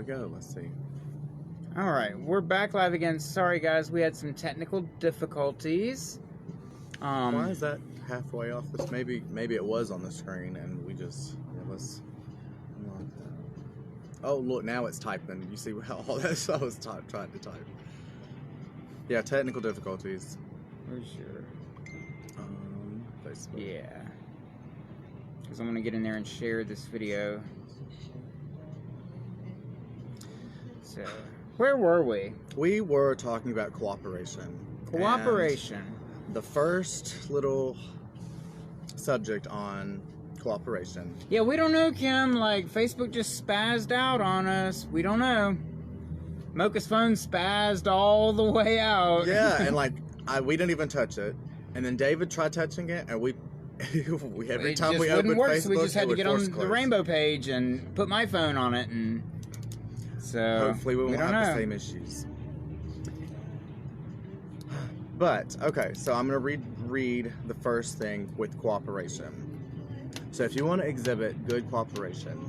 we go. Let's see. All right, we're back live again. Sorry, guys, we had some technical difficulties. Why is that halfway off? This maybe it was on the screen, and we just let's. Oh, look, now it's typing. You see how all that I was trying to type. Yeah, technical difficulties. Where's your Facebook? Yeah, because I'm gonna get in there and share this video. So, where were we? We were talking about cooperation. Cooperation. And the first little subject on cooperation. Yeah, we don't know, Kim. Like, Facebook just spazzed out on us. We don't know. Mocha's phone spazzed all the way out. Yeah, and like, we didn't even touch it. And then David tried touching it, and we every time we opened Facebook, so we just had to get on the close. rainbow page and put my phone on it, and so hopefully we won't have the same issues. But okay, so I'm gonna read the first thing with cooperation. So if you want to exhibit good cooperation,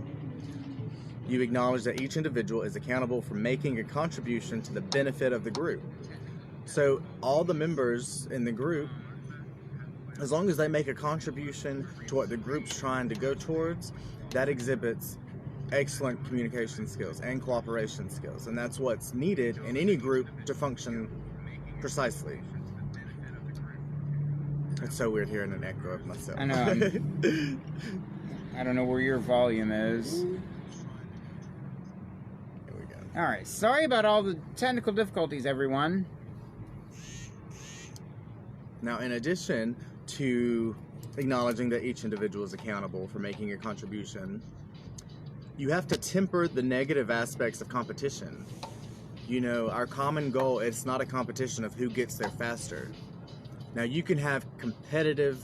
you acknowledge that each individual is accountable for making a contribution to the benefit of the group. So all the members in the group, as long as they make a contribution to what the group's trying to go towards, that exhibits excellent communication skills and cooperation skills. And that's what's needed in any group to function precisely. It's so weird hearing an echo of myself. I know. I don't know where your volume is. Here we go. All right. Sorry about all the technical difficulties, everyone. Now, in addition to acknowledging that each individual is accountable for making a contribution, you have to temper the negative aspects of competition. You know, our common goal, it's not a competition of who gets there faster. Now, you can have competitive,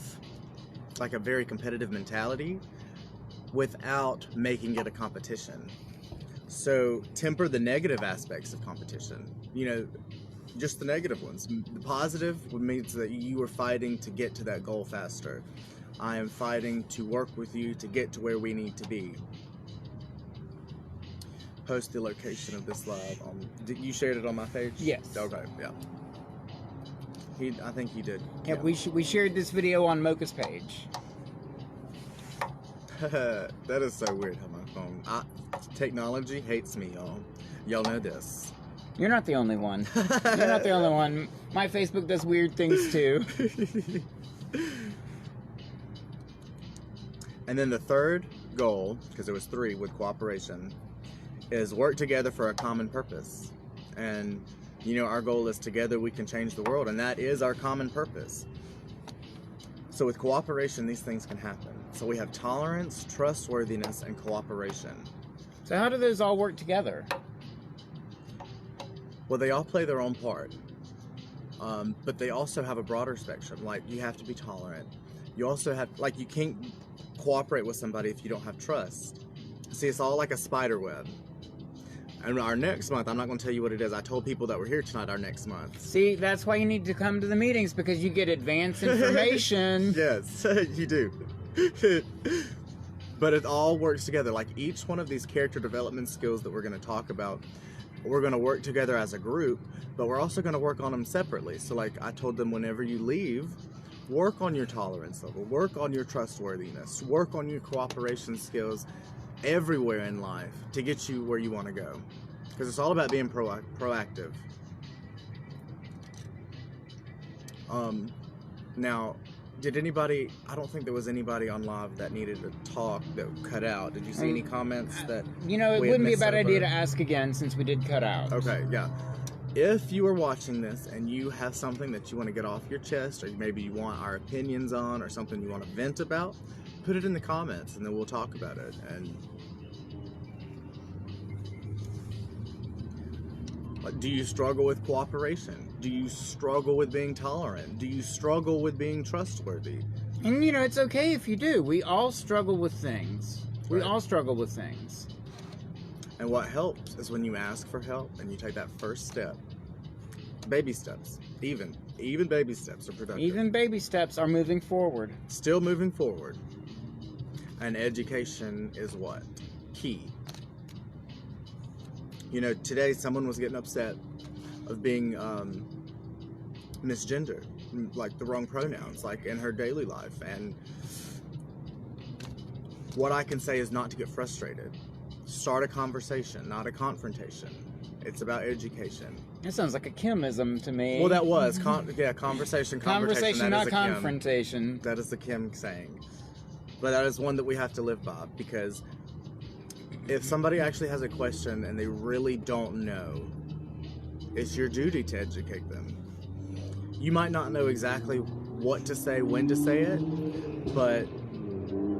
like a very competitive mentality without making it a competition. So temper the negative aspects of competition. You know, just the negative ones. The positive means that you are fighting to get to that goal faster. I am fighting to work with you to get to where we need to be. Post the location of this live. You shared it on my page? Yes. Okay, yeah. I think he did. Yeah, we shared this video on Mocha's page. That is so weird how my phone... technology hates me, y'all. Y'all know this. You're not the only one. You're not the only one. My Facebook does weird things too. And then the third goal, because there was 3 with cooperation, is work together for a common purpose. And, you know, our goal is together we can change the world, and that is our common purpose. So with cooperation, these things can happen. So we have tolerance, trustworthiness, and cooperation. So how do those all work together? Well, they all play their own part, but they also have a broader spectrum. Like, you have to be tolerant. You also have, like, you can't cooperate with somebody if you don't have trust. See, it's all like a spider web. And our next month, I'm not going to tell you what it is. I told people that were here tonight our next month. See, that's why you need to come to the meetings, because you get advanced information. Yes, you do. But it all works together. Like, each one of these character development skills that we're going to talk about, we're going to work together as a group, but we're also going to work on them separately. So like I told them, whenever you leave, work on your tolerance level, work on your trustworthiness, work on your cooperation skills everywhere in life to get you where you want to go. Because it's all about being proactive. Now, did anybody, I don't think there was anybody on live that needed to talk that cut out. Did you see any comments that You know, it wouldn't be a bad idea to ask again since we did cut out. Okay, yeah. If you are watching this and you have something that you want to get off your chest, or maybe you want our opinions on, or something you want to vent about, put it in the comments and then we'll talk about it. And do you struggle with cooperation? Do you struggle with being tolerant? Do you struggle with being trustworthy? And you know, it's okay if you do. We all struggle with things. We Right. all struggle with things. And what helps is when you ask for help and you take that first step. Baby steps. Even baby steps are productive. Even baby steps are moving forward. Still moving forward. And education is what? Key. You know, today someone was getting upset of being misgendered, like the wrong pronouns, like in her daily life. And what I can say is not to get frustrated. Start a conversation, not a confrontation. It's about education. That sounds like a Kimism to me. Well, that was conversation, Conversation, not a confrontation. Kim. That is the Kim saying. But that is one that we have to live by, because if somebody actually has a question and they really don't know, it's your duty to educate them. You might not know exactly what to say, when to say it, but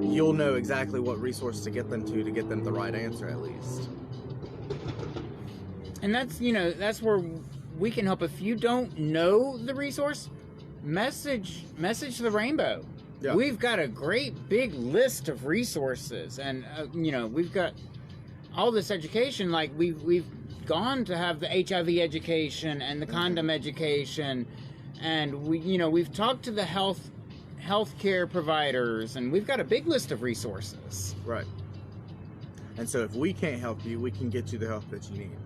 you'll know exactly what resource to get them the right answer at least. And that's, you know, that's where we can help. If you don't know the resource, message the Rainbow. Yeah. We've got a great big list of resources, and you know, we've got all this education. Like we've gone to have the HIV education and the condom education, and we've talked to the healthcare providers, and we've got a big list of resources. Right. And so if we can't help you, we can get you the help that you need.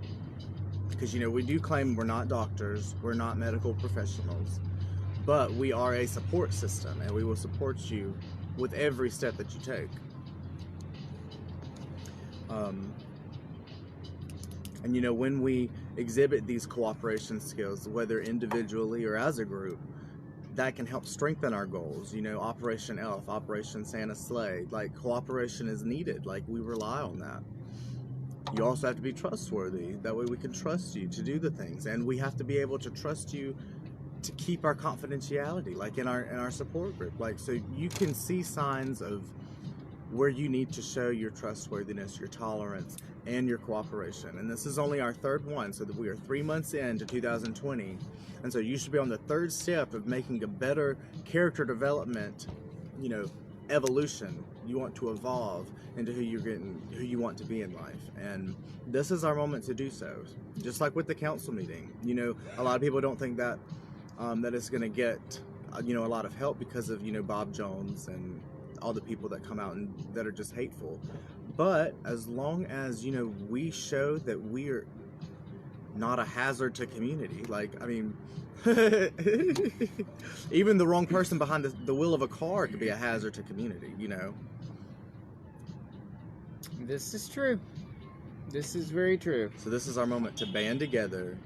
Because, you know, we do claim we're not doctors, we're not medical professionals, but we are a support system, and we will support you with every step that you take. And, you know, when we exhibit these cooperation skills, whether individually or as a group, that can help strengthen our goals. You know, Operation Elf, Operation Santa Sleigh, like, cooperation is needed. Like, we rely on that. You also have to be trustworthy. That way we can trust you to do the things. And we have to be able to trust you to keep our confidentiality, like in our support group. Like, so you can see signs of where you need to show your trustworthiness, your tolerance, and your cooperation. And this is only our third one, so that we are 3 months into 2020. And so you should be on the third step of making a better character development, you know, evolution. You want to evolve into who you want to be in life, and this is our moment to do so. Just like with the council meeting, you know, a lot of people don't think that that it's going to get you know, a lot of help because of, you know, Bob Jones and all the people that come out and that are just hateful. But as long as, you know, we show that we're not a hazard to community, like, I mean, even the wrong person behind the wheel of a car could be a hazard to community, you know. This is true. This is very true. So this is our moment to band together.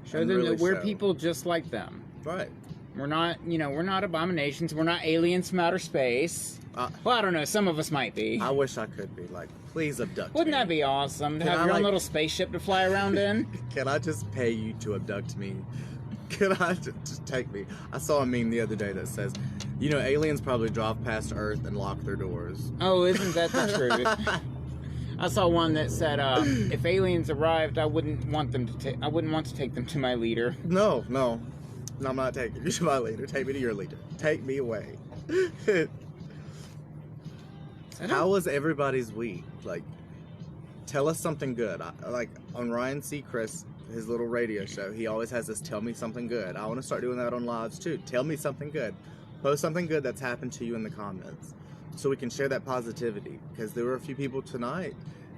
Show them really that we're show. People just like them. Right. We're not, you know, we're not abominations. We're not aliens from outer space. Well, I don't know. Some of us might be. I wish I could be. Like, please abduct Wouldn't me. that be awesome to Can have I, your own like- little spaceship to fly around in? Can I just pay you to abduct me? Can I just take me? I saw a meme the other day that says, you know, aliens probably drive past Earth and lock their doors. Oh, isn't that the truth? I saw one that said, if aliens arrived, I wouldn't want to take them to my leader. No, I'm not taking you to my leader. Take me to your leader. Take me away. How was everybody's week? Like, tell us something good. Like on Ryan Seacrest, his little radio show, he always has this tell me something good. I want to start doing that on lives too. Tell me something good. Post something good that's happened to you in the comments so we can share that positivity, because there were a few people tonight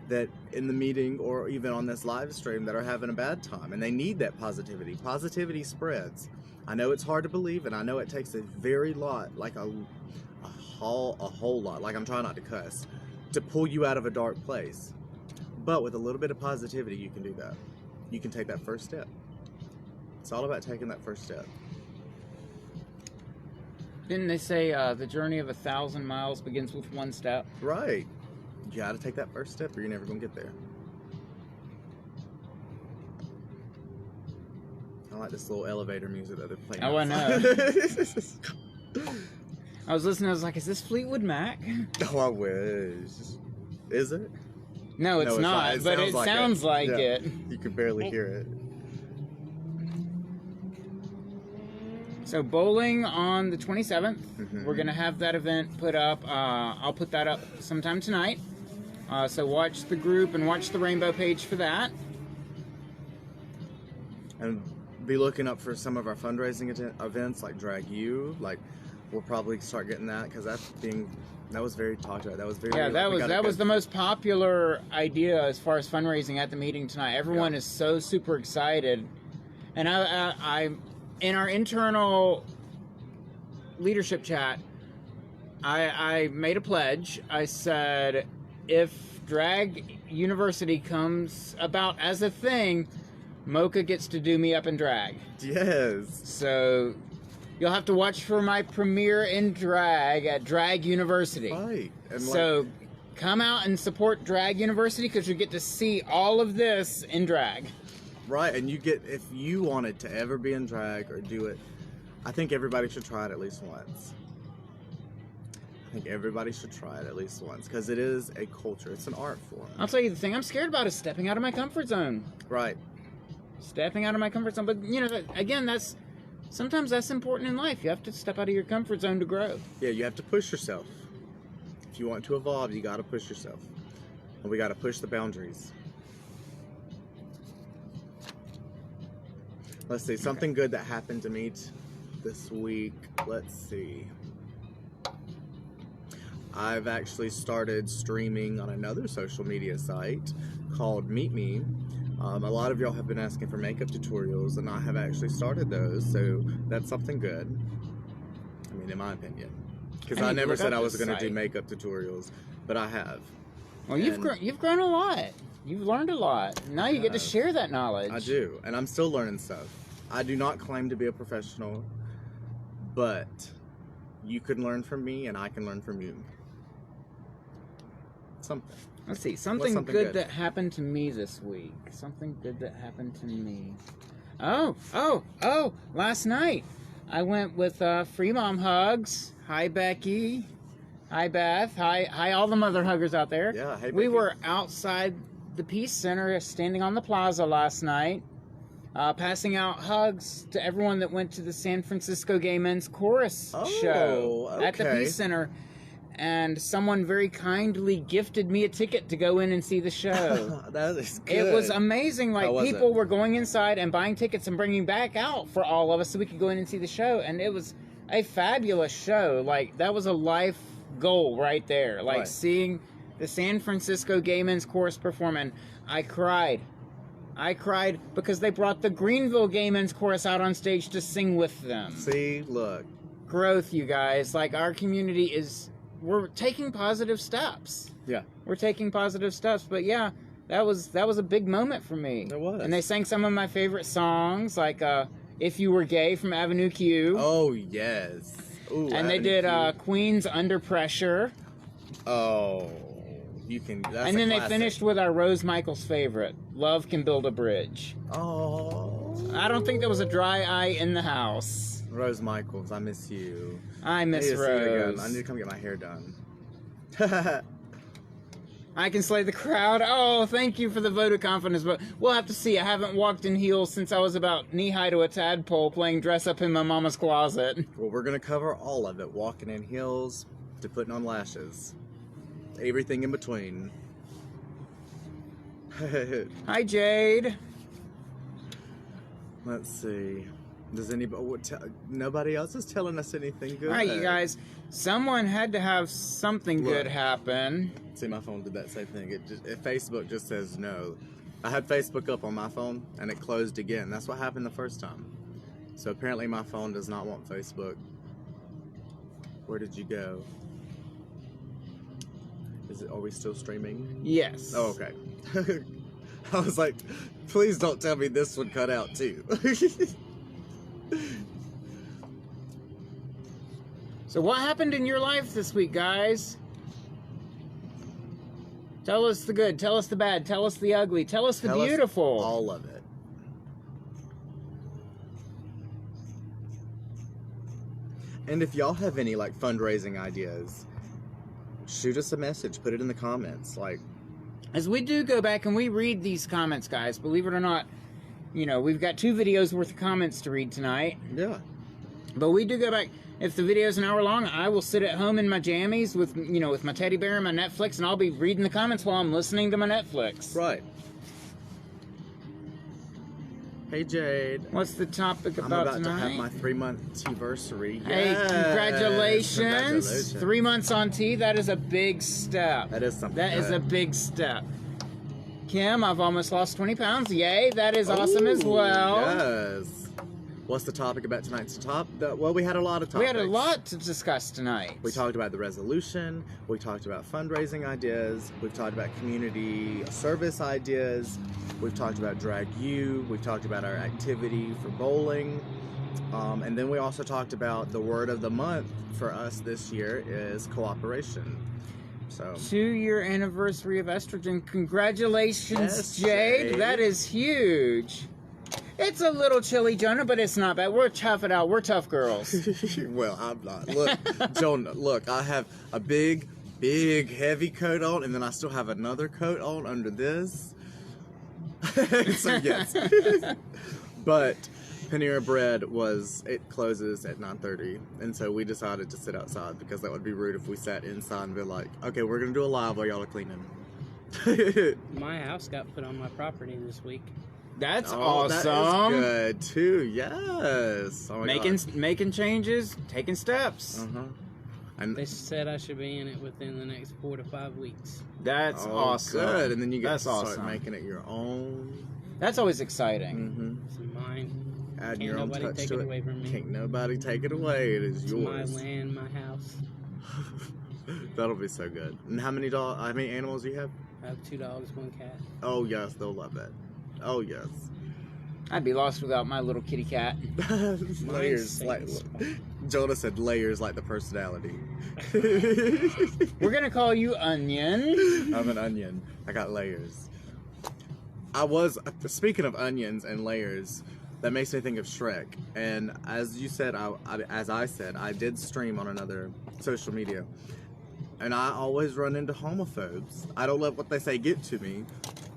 that in the meeting or even on this live stream that are having a bad time, and they need that positivity. Positivity spreads. I know it's hard to believe, and I know it takes a very lot, like a whole lot, like I'm trying not to cuss, to pull you out of a dark place. But with a little bit of positivity, you can do that. You can take that first step. It's all about taking that first step. Didn't they say the journey of 1,000 miles begins with one step? Right. You gotta take that first step or you're never gonna get there. I like this little elevator music that they're playing. Oh, I know. I was listening, I was like, is this Fleetwood Mac? Oh, I wish. Is it? No, it's not, but it sounds like Yeah. it. You can barely hear it. So bowling on the 27th, Mhm. we're going to have that event put up. I'll put that up sometime tonight. So watch the group and watch the Rainbow page for that. And be looking up for some of our fundraising events like Drag You. Like, we'll probably start getting that because that was very talked about. That was very that was the most popular idea as far as fundraising at the meeting tonight. Everyone is so super excited, and I in our internal leadership chat, I made a pledge. I said, if Drag University comes about as a thing, MOCHA gets to do me up in drag. Yes. So you'll have to watch for my premiere in drag at Drag University. Right. And so come out and support Drag University because you get to see all of this in drag. Right, and you get, if you wanted to ever be in drag or do it, I think everybody should try it at least once. I think everybody should try it at least once because it is a culture. It's an art form. I'll tell you the thing I'm scared about is stepping out of my comfort zone. Right. Stepping out of my comfort zone. But, you know, again, sometimes that's important in life. You have to step out of your comfort zone to grow. Yeah, you have to push yourself. If you want to evolve, you got to push yourself. And we got to push the boundaries. Let's see, something good that happened to me this week. Let's see. I've actually started streaming on another social media site called Meet Me. A lot of y'all have been asking for makeup tutorials, and I have actually started those, so that's something good. I mean, in my opinion. Because I never said I was going to do makeup tutorials, but I have. Well, you've grown a lot. You've learned a lot. Now you get to share that knowledge. I do, and I'm still learning stuff. I do not claim to be a professional, but you can learn from me, and I can learn from you. Something. Let's see. Something good that happened to me this week. Something good that happened to me. Oh! Last night, I went with Free Mom Hugs. Hi, Becky. Hi, Beth. Hi, all the mother huggers out there. Yeah, hey, Becky. We were outside the Peace Center, standing on the plaza last night, passing out hugs to everyone that went to the San Francisco Gay Men's Chorus show at the Peace Center. And someone very kindly gifted me a ticket to go in and see the show. That is good. It was amazing. Like, people were going inside and buying tickets and bringing back out for all of us so we could go in and see the show. And it was a fabulous show. Like, that was a life goal right there. Like, seeing the San Francisco Gay Men's Chorus perform, and I cried. I cried because they brought the Greenville Gay Men's Chorus out on stage to sing with them. See, look. Growth, you guys. Like, our community is... We're taking positive steps. Yeah. We're taking positive steps. But yeah, that was a big moment for me. It was. And they sang some of my favorite songs, like If You Were Gay from Avenue Q. Oh, yes. Ooh, and they did Queen's Under Pressure. Oh, you can. That's and then a they classic. finished with our Rose Michaels favorite, Love Can Build a Bridge. Oh. I don't think there was a dry eye in the house. Rose Michaels, I miss you. I miss Rose. I need to come get my hair done. I can slay the crowd. Oh, thank you for the vote of confidence, but we'll have to see. I haven't walked in heels since I was about knee-high to a tadpole playing dress-up in my mama's closet. Well, we're going to cover all of it. Walking in heels to putting on lashes. Everything in between. Hi, Jade. Let's see. Does anybody... nobody else is telling us anything good. All right, you guys. Someone had to have something good happen. See, my phone did that same thing. Facebook just says no. I had Facebook up on my phone, and it closed again. That's what happened the first time. So apparently my phone does not want Facebook. Where did you go? Are we still streaming? Yes. Oh, okay. I was like, please don't tell me this would cut out too. So what happened in your life this week, guys? Tell us the good, tell us the bad, tell us the ugly, tell us the beautiful. All of it. And if y'all have any like fundraising ideas, shoot us a message, put it in the comments. Like, as we do go back and we read these comments, guys, believe it or not, you know, we've got 2 videos worth of comments to read tonight. Yeah. But we do go back. If the video's an hour long, I will sit at home in my jammies with, you know, with my teddy bear and my Netflix, and I'll be reading the comments while I'm listening to my Netflix. Right. Hey, Jade. What's the topic I'm about about tonight? to have my 3-month anniversary. Hey, Yes. congratulations. 3 months on T, that is a big step. That is something. That is a big step. Kim, I've almost lost 20 pounds. Yay, that is awesome as well. Yes. What's the topic about tonight's well, we had a lot of topics. We had a lot to discuss tonight. We talked about the resolution. We talked about fundraising ideas. We've talked about community service ideas. We've talked about Drag U. We've talked about our activity for bowling. And then we also talked about the word of the month for us this year is cooperation. So 2-year anniversary of estrogen. Congratulations, Yes, Jade. Jade. That is huge. It's a little chilly, Jonah, but it's not bad. We're tough it out. We're tough girls. Well, I'm not. Look, Jonah, look, I have a big, heavy coat on, and then I still have another coat on under this. So, yes. But Panera Bread it closes at 9:30, and so we decided to sit outside because that would be rude if we sat inside and be like, okay, we're going to do a live while y'all are cleaning. My house got put on my property this week. That's Oh, awesome. That is good, too. Yes. Oh my God. Making changes, taking steps. Uh-huh. And They said I should be in it within the next 4 to 5 weeks. That's awesome. Good. And then you get That's to start awesome. making it your own. That's always exciting. Mm-hmm. It's mine. Add Can't your own nobody touch take to it it. away from me. Can't nobody take it away. It is It's yours. my land, my house. That'll be so good. And how many animals do you have? I have 2 dogs, 1 cat. Oh yes, they'll love that. Oh yes. I'd be lost without my little kitty cat. Layers, like Mine's Jonah said, layers like the personality. We're gonna call you Onion. I'm an onion. I got layers. Speaking of onions and layers, that makes me think of Shrek. And as you said, as I said, I did stream on another social media. And I always run into homophobes. I don't let what they say get to me.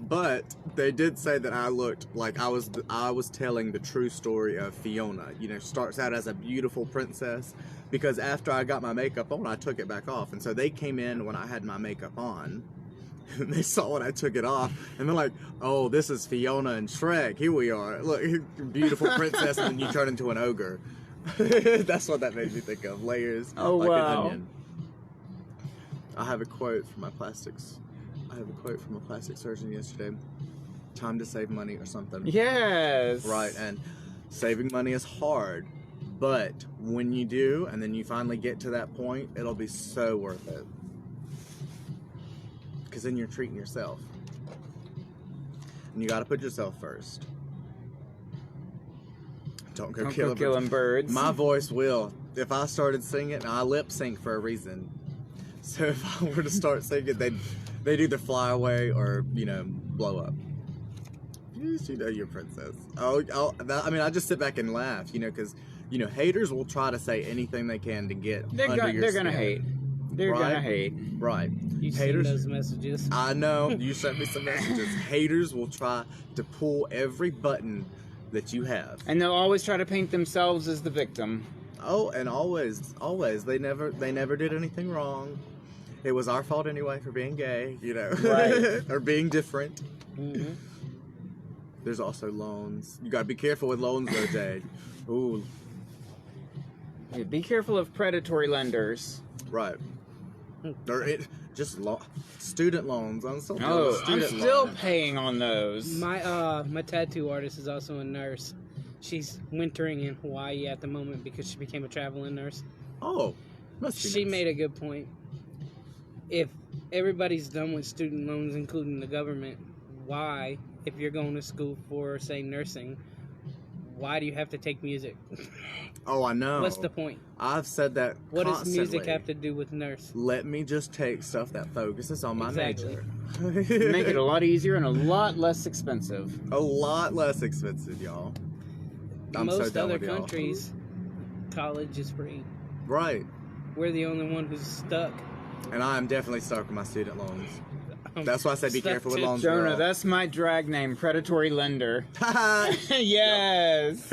But they did say that I looked like I was telling the true story of Fiona. You know, starts out as a beautiful princess, because after I got my makeup on, I took it back off. And so they came in when I had my makeup on, and they saw when I took it off, and they're like, oh, this is Fiona and Shrek. Here we are. Look, beautiful princess, and then you turn into an ogre. That's what that made me think of. Layers Oh, like wow. an onion. I have a quote from a plastic surgeon yesterday. Time to save money or something. Yes. Right, and saving money is hard, but when you do, and then you finally get to that point, it'll be so worth it. Because then you're treating yourself. And you gotta put yourself first. Don't go killing birds. My voice will. If I started singing, I lip sync for a reason. So if I were to start singing, they'd either fly away or, blow up. Yes, you know you're a princess. I just sit back and laugh, because, haters will try to say anything they can to get under your They're skin. gonna hate. They're Right? gonna hate. Right. You seen Haters. those messages? I know. You sent me some messages. Haters will try to pull every button that you have. And they'll always try to paint themselves as the victim. Oh, and always, they never did anything wrong. It was our fault anyway for being gay, Right. or being different. Mm-hmm. There's also loans. You gotta be careful with loans though, Jade. Ooh, Yeah, be careful of predatory lenders. right. Or student loans. I'm still dealing Oh, with I'm student still loans. paying on those. My tattoo artist is also a nurse. She's wintering in Hawaii at the moment because she became a traveling nurse. Oh, must be She nice. made a good point. If everybody's done with student loans, including the government, why, if you're going to school for, say, nursing, why do you have to take music? Oh, I know. What's the point? I've said that What constantly. does music have to do with nurse? Let me just take stuff that focuses on my Exactly. nature. Make it a lot easier and a lot less expensive. a lot less expensive, y'all. I'm so Most done other with y'all. countries, college is free. Right. We're the only one who's stuck. And I am definitely stuck with my student loans. That's why I said be Stuck careful with too. loans, Jonah, girl. that's my drag name, predatory lender. Haha. Yes.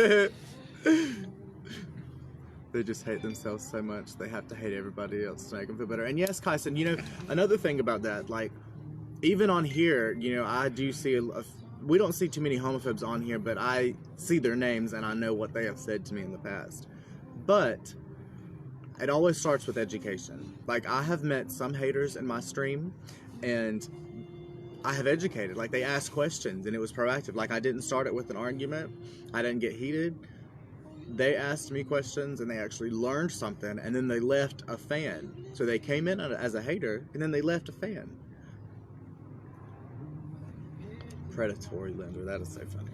They just hate themselves so much they have to hate everybody else to make them feel better. And yes, Kyson, another thing about that, like, even on here, I do see we don't see too many homophobes on here, but I see their names and I know what they have said to me in the past. But it always starts with education. Like, I have met some haters in my stream, and I have educated. Like, they asked questions, and it was proactive. Like, I didn't start it with an argument. I didn't get heated. They asked me questions, and they actually learned something, and then they left a fan. So they came in as a hater, and then they left a fan. Predatory Lender, that is so funny.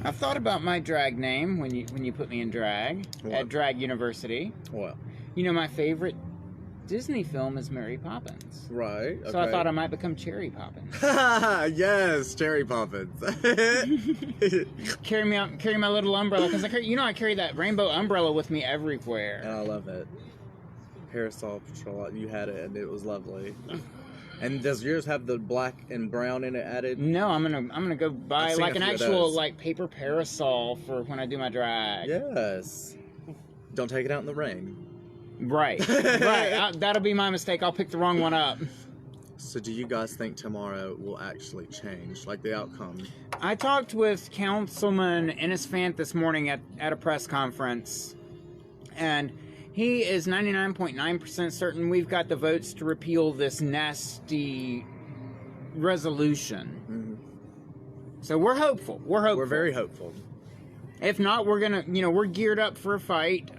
I've thought about my drag name when you put me in drag at Drag University. What? You know, my favorite Disney film is Mary Poppins. Right. Okay. So I thought I might become Cherry Poppins. Yes, Cherry Poppins. carry my little umbrella, because I carry that rainbow umbrella with me everywhere. And I love it. Parasol Patrol, you had it, and it was lovely. And does yours have the black and brown in it added? No, I'm gonna go buy like an actual like paper parasol for when I do my drag. Yes. Don't take it out in the rain. Right. Right. That'll be my mistake. I'll pick the wrong one up. So do you guys think tomorrow will actually change, like the outcome? I talked with Councilman Ennis Fant this morning at a press conference, and he is 99.9% certain we've got the votes to repeal this nasty resolution. Mm-hmm. So we're hopeful. We're very hopeful. If not, we're gonna, we're geared up for a fight.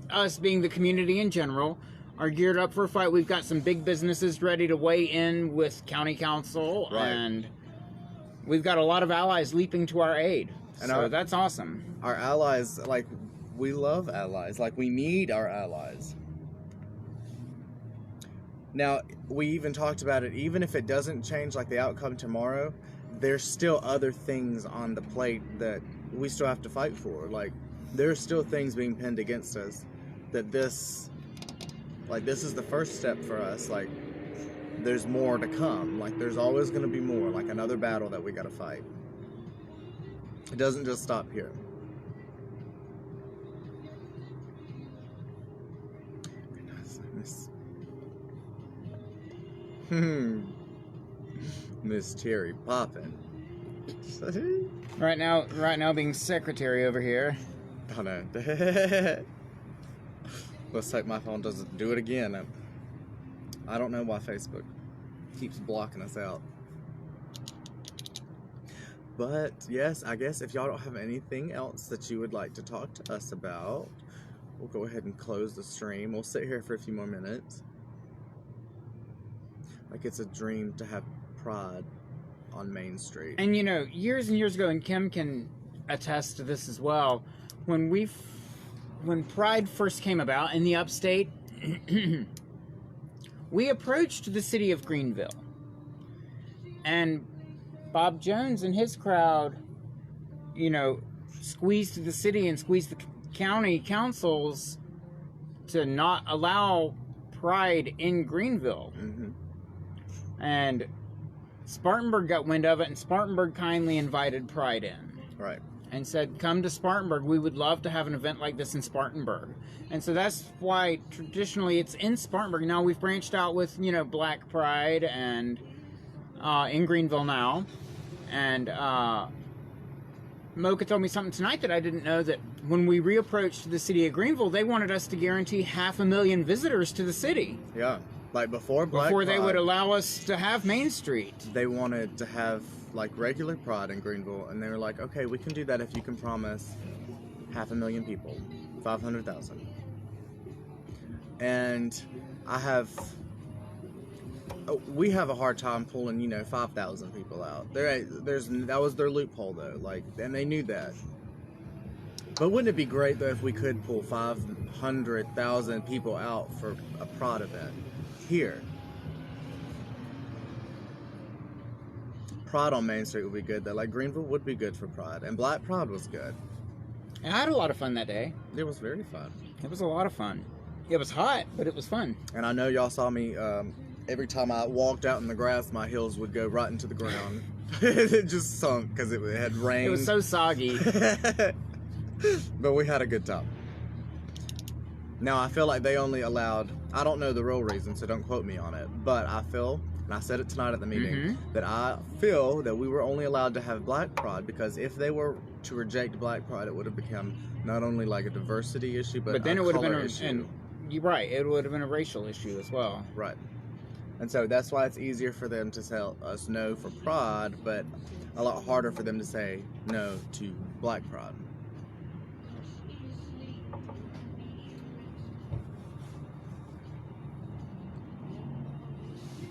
Us being the community in general are geared up for a fight. We've got some big businesses ready to weigh in with county council, right. And we've got a lot of allies leaping to our aid. And so that's awesome. Our allies, like, we love allies. Like, we need our allies. Now, we even talked about it. Even if it doesn't change, like, the outcome tomorrow, there's still other things on the plate that we still have to fight for. Like, there's still things being pinned against us that this is the first step for us. Like, there's more to come. Like, there's always going to be more, like another battle that we got to fight. It doesn't just stop here. Miss Cherry Poppin'. Right now being secretary over here. Oh no. Let's hope my phone doesn't do it again. I don't know why Facebook keeps blocking us out. But yes, I guess if y'all don't have anything else that you would like to talk to us about, we'll go ahead and close the stream. We'll sit here for a few more minutes. Like, it's a dream to have Pride on Main Street. And years and years ago, and Kim can attest to this as well, when Pride first came about in the upstate, we approached the city of Greenville. And Bob Jones and his crowd, squeezed the city and squeezed the county councils to not allow Pride in Greenville. Mm-hmm. And Spartanburg got wind of it, and Spartanburg kindly invited Pride in. Right. And said, come to Spartanburg. We would love to have an event like this in Spartanburg. And so that's why traditionally it's in Spartanburg. Now we've branched out with, Black Pride and in Greenville now. And MOCHA told me something tonight that I didn't know, that when we reapproached the city of Greenville, they wanted us to guarantee 500,000 visitors to the city. Yeah. Like before Black Pride, they would allow us to have Main Street. They wanted to have like regular Pride in Greenville, and they were like, okay, we can do that if you can promise 500,000 people, 500,000. And we have a hard time pulling, 5,000 people out. That was their loophole though, like, and they knew that. But wouldn't it be great though if we could pull 500,000 people out for a Pride event here? Pride on Main Street would be good though. Like, Greenville would be good for Pride, and Black Pride was good. And I had a lot of fun that day. It was very fun. It was a lot of fun. It was hot, but it was fun. And I know y'all saw me, every time I walked out in the grass, my heels would go right into the ground. It just sunk because it had rained. It was so soggy. But we had a good time. Now, I feel like they only allowed, I don't know the real reason, so don't quote me on it, but I feel and I said it tonight at the meeting, Mm-hmm. that I feel that we were only allowed to have Black Pride because if they were to reject Black Pride, it would have become not only like a diversity issue, but then a it would have been color a, issue. and you're right, it would have been a racial issue as well. Right. And so that's why it's easier for them to tell us no for Pride, but a lot harder for them to say no to Black Pride.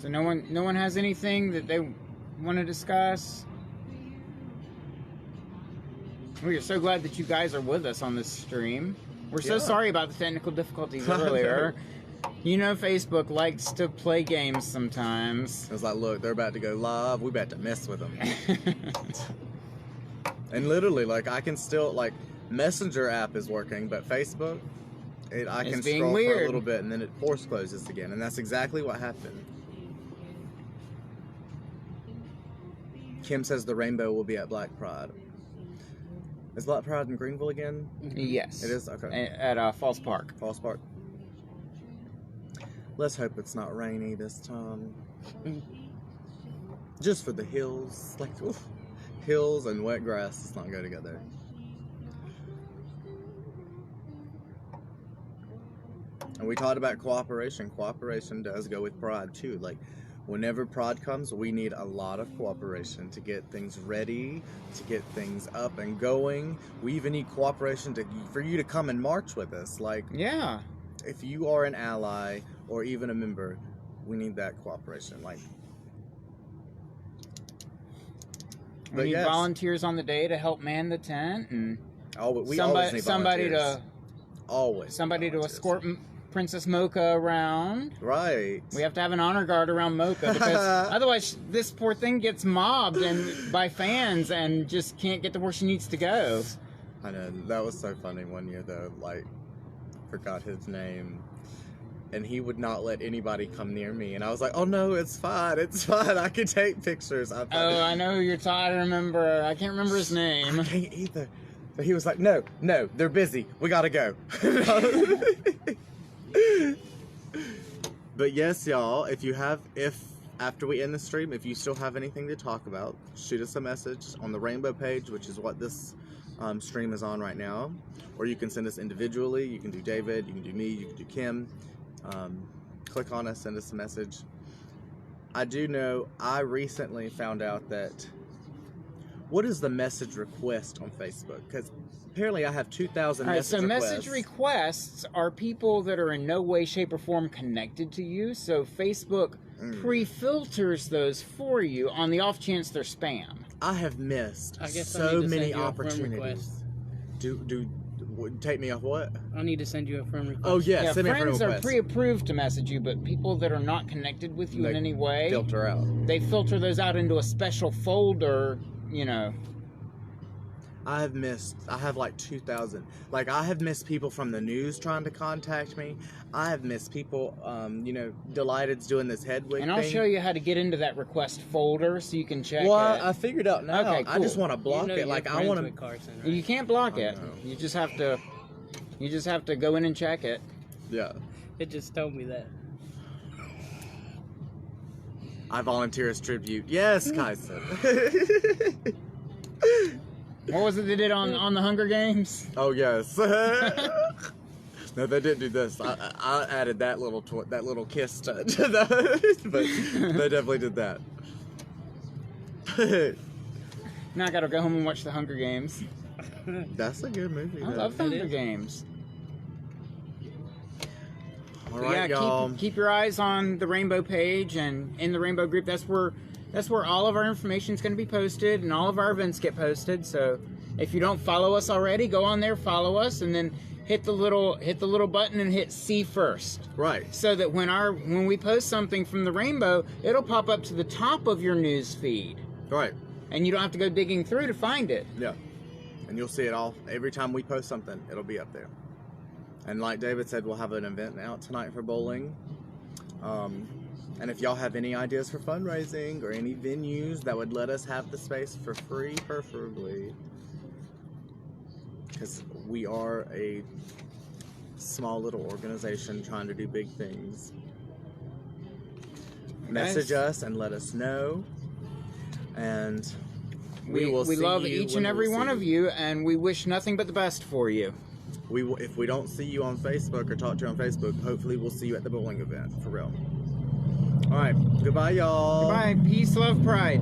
So no one has anything that they want to discuss. We are so glad that you guys are with us on this stream. We're so Yeah. sorry about the technical difficulties earlier. You know, Facebook likes to play games sometimes. It was like, look, they're about to go live. We about to mess with them. And literally, like, I can still, like, Messenger app is working, but Facebook, I It's can being scroll for weird. a little bit and then it force closes again. And that's exactly what happened. Kim says the rainbow will be at Black Pride. Is Black Pride in Greenville again? Yes. It is? Okay. At Falls Park. Falls Park. Let's hope it's not rainy this time. Just for the hills. Like, oof. Hills and wet grass does not go together. And we talked about cooperation. Cooperation does go with pride too. Like, whenever Pride comes, we need a lot of cooperation to get things ready, to get things up and going. We even need cooperation for you to come and march with us. Like, Yeah. if you are an ally or even a member, we need that cooperation. Like, We need volunteers on the day to help man the tent, and we always need somebody volunteers. Always somebody to volunteers. escort Princess Mocha around. Right. We have to have an honor guard around Mocha because otherwise this poor thing gets mobbed and by fans and just can't get to where she needs to go. I know, that was so funny one year though, like, forgot his name, and he would not let anybody come near me, and I was like, oh no, it's fine, I can take pictures. Oh, I know who you're talking. I remember. I can't remember his I name. can't either. But he was like, no, they're busy, we gotta go. But yes, y'all, if after we end the stream, if you still have anything to talk about, shoot us a message on the Rainbow page, which is what this stream is on right now. Or you can send us individually. You can do David, you can do me, you can do Kim. Click on us, send us a message. I do know, I recently found out that, what is the message request on Facebook? Because apparently I have 2,000 All right, message so requests. message requests are people that are in no way, shape, or form connected to you. So Facebook pre-filters those for you on the off chance they're spam. I have missed I guess I so need to many send you a friend opportunities. Take me off what? I need to send you a friend request. Oh yeah, Yeah, send me a friend friends are request. pre-approved to message you, but people that are not connected with you They in any way, filter out. they filter those out into a special folder, you know. I have like 2,000. Like, I have missed people from the news trying to contact me. I have missed people, Delighted's doing this Hedwig And I'll thing. show you how to get into that request folder so you can check Well, it. I figured out now. Okay, I just cool. want to block You know it. you're Like, I friends want with to. Carson, right? You can't block I it. know. You just have to go in and check it. Yeah. It just told me that. I volunteer as tribute. Yes, Kyson. What was it they did on the Hunger Games? Oh yes. No, they didn't do this. I added that little kiss to that, but they definitely did that. Now I gotta go home and watch the Hunger Games. That's a good movie. I though. love the It Hunger is. Games. All right, Yeah, y'all. keep your eyes on the Rainbow page and in the Rainbow group. That's where all of our information is going to be posted and all of our events get posted. So if you don't follow us already, go on there, follow us, and then hit the little button and hit see first. Right. So that when we post something from the Rainbow, it'll pop up to the top of your news feed, Right. and you don't have to go digging through to find it. Yeah. And you'll see it all every time we post something. It'll be up there. And like David said, we'll have an event out tonight for bowling. And if y'all have any ideas for fundraising or any venues that would let us have the space for free, preferably, because we are a small little organization trying to do big things. Message us and let us know. And we will see love you each when and every we see one of you, and we wish nothing but the best for you. We will, if we don't see you on Facebook or talk to you on Facebook, hopefully we'll see you at the bowling event, for real. All right, goodbye, y'all. Goodbye. Peace, love, pride.